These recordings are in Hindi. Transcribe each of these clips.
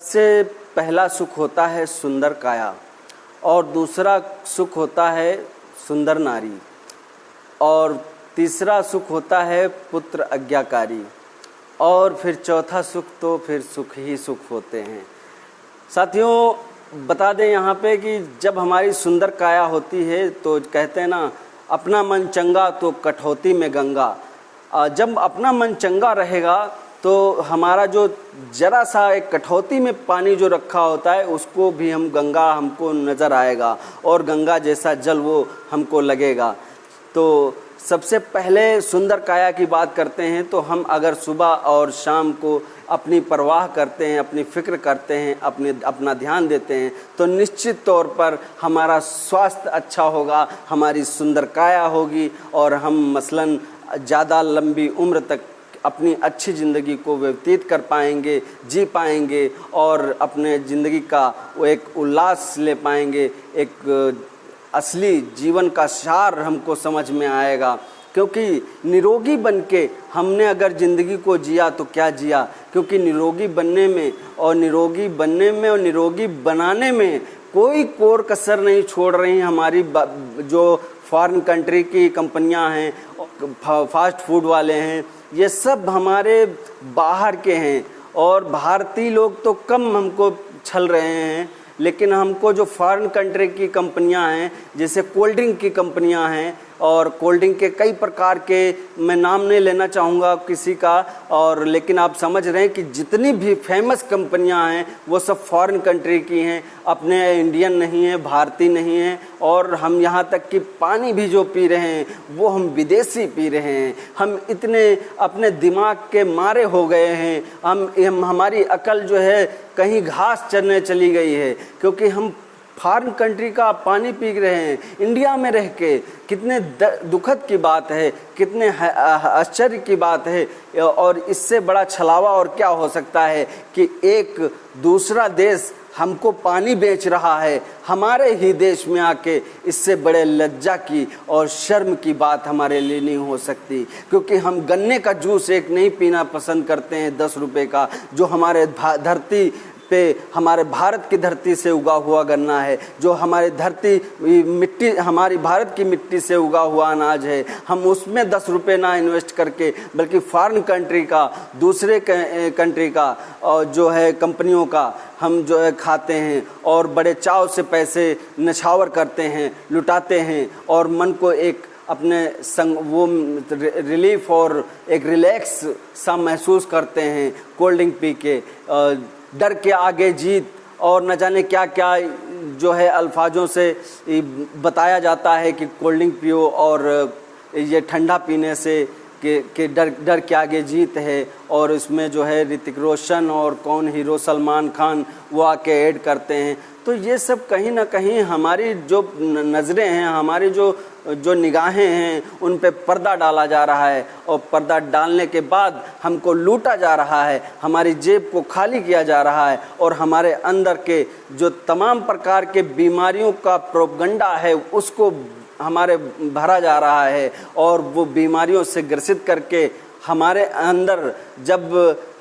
सबसे पहला सुख होता है सुंदर काया और दूसरा सुख होता है सुंदर नारी और तीसरा सुख होता है पुत्र आज्ञाकारी और फिर चौथा सुख तो फिर सुख ही सुख होते हैं। साथियों बता दें यहाँ पे कि जब हमारी सुंदर काया होती है तो कहते हैं ना, अपना मन चंगा तो कठौती में गंगा। जब अपना मन चंगा रहेगा तो हमारा जो जरा सा एक कठौती में पानी जो रखा होता है उसको भी हम गंगा हमको नज़र आएगा और गंगा जैसा जल वो हमको लगेगा। तो सबसे पहले सुंदर काया की बात करते हैं तो हम अगर सुबह और शाम को अपनी परवाह करते हैं, अपनी फ़िक्र करते हैं, अपना ध्यान देते हैं तो निश्चित तौर पर हमारा स्वास्थ्य अच्छा होगा, हमारी सुंदर काया होगी और हम मसलन ज़्यादा लंबी उम्र तक अपनी अच्छी ज़िंदगी को व्यतीत कर पाएंगे, जी पाएंगे और अपने ज़िंदगी का वो एक उल्लास ले पाएंगे। एक असली जीवन का सार हमको समझ में आएगा, क्योंकि निरोगी बन के हमने अगर ज़िंदगी को जिया तो क्या जिया। क्योंकि निरोगी बनने में और निरोगी बनाने में कोई कोर कसर नहीं छोड़ रही हमारी जो फॉरेन कंट्री की कंपनियां हैं, फास्ट फूड वाले हैं, ये सब हमारे बाहर के हैं और भारतीय लोग तो कम हमको छल रहे हैं, लेकिन हमको जो फॉरेन कंट्री की कंपनियां हैं, जैसे कोल्ड ड्रिंक की कंपनियां हैं और कोल्ड ड्रिंक के कई प्रकार के, मैं नाम नहीं लेना चाहूँगा किसी का, और लेकिन आप समझ रहे हैं कि जितनी भी फेमस कंपनियां हैं वो सब फॉरेन कंट्री की हैं, अपने इंडियन नहीं है, भारतीय नहीं है। और हम यहाँ तक कि पानी भी जो पी रहे हैं वो हम विदेशी पी रहे हैं। हम इतने अपने दिमाग के मारे हो गए हैं, हमारी अकल जो है कहीं घास चरने चली गई है, क्योंकि हम फॉरेन कंट्री का पानी पी रहे हैं इंडिया में रह के। कितने दुखद की बात है, कितने आश्चर्य की बात है। और इससे बड़ा छलावा और क्या हो सकता है कि एक दूसरा देश हमको पानी बेच रहा है हमारे ही देश में आके। इससे बड़े लज्जा की और शर्म की बात हमारे लिए नहीं हो सकती, क्योंकि हम गन्ने का जूस एक नहीं पीना पसंद करते हैं 10 रुपये का, जो हमारे धरती पे हमारे भारत की धरती से उगा हुआ गन्ना है, जो हमारे मिट्टी हमारी भारत की मिट्टी से उगा हुआ अनाज है। हम उसमें 10 रुपये ना इन्वेस्ट करके बल्कि फॉरेन कंट्री का, दूसरे कंट्री का और जो है कंपनियों का हम जो है खाते हैं और बड़े चाव से पैसे नछावर करते हैं, लुटाते हैं और मन को एक अपने संग वो रिलीफ और एक रिलैक्स सा महसूस करते हैं कोल्ड ड्रिंक पी के। डर के आगे जीत और न जाने क्या क्या जो है अल्फाजों से बताया जाता है कि कोल्ड ड्रिंक पियो और ये ठंडा पीने से कि डर के आगे जीत है। और इसमें जो है ऋतिक रोशन और कौन हीरो सलमान खान वो आके ऐड करते हैं। तो ये सब कहीं ना कहीं हमारी जो नज़रें हैं, हमारी जो निगाहें हैं, उन पे पर्दा डाला जा रहा है और पर्दा डालने के बाद हमको लूटा जा रहा है, हमारी जेब को खाली किया जा रहा है और हमारे अंदर के जो तमाम प्रकार के बीमारियों का प्रोपगंडा है उसको हमारे भरा जा रहा है। और वो बीमारियों से ग्रसित करके हमारे अंदर जब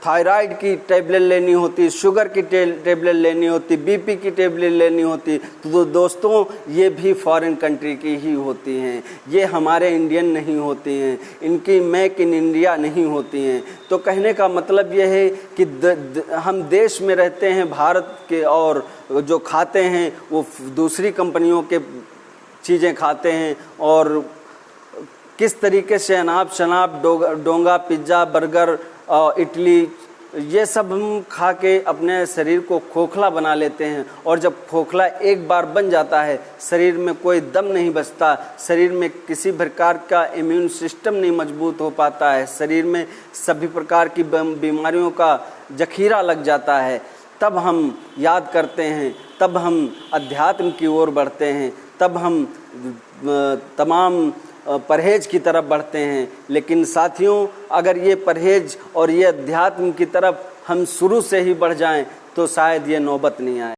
थायराइड की टेबलेट लेनी होती, शुगर की टेबलेट लेनी होती, बीपी की टेबलेट लेनी होती, तो दोस्तों ये भी फॉरेन कंट्री की ही होती हैं, ये हमारे इंडियन नहीं होती हैं, इनकी मेक इन इंडिया नहीं होती हैं। तो कहने का मतलब ये है कि हम देश में रहते हैं भारत के और जो खाते हैं वो दूसरी कंपनियों के चीज़ें खाते हैं और किस तरीके से अनाप शनाप डोंगा, पिज्ज़ा, बर्गर, इडली ये सब हम खा के अपने शरीर को खोखला बना लेते हैं। और जब खोखला एक बार बन जाता है, शरीर में कोई दम नहीं बचता, शरीर में किसी प्रकार का इम्यून सिस्टम नहीं मजबूत हो पाता है, शरीर में सभी प्रकार की बीमारियों का जखीरा लग जाता है। तब हम याद करते हैं, तब हम अध्यात्म की ओर बढ़ते हैं, तब हम तमाम परहेज की तरफ बढ़ते हैं। लेकिन साथियों, अगर ये परहेज और ये अध्यात्म की तरफ हम शुरू से ही बढ़ जाएं तो शायद ये नौबत नहीं आए।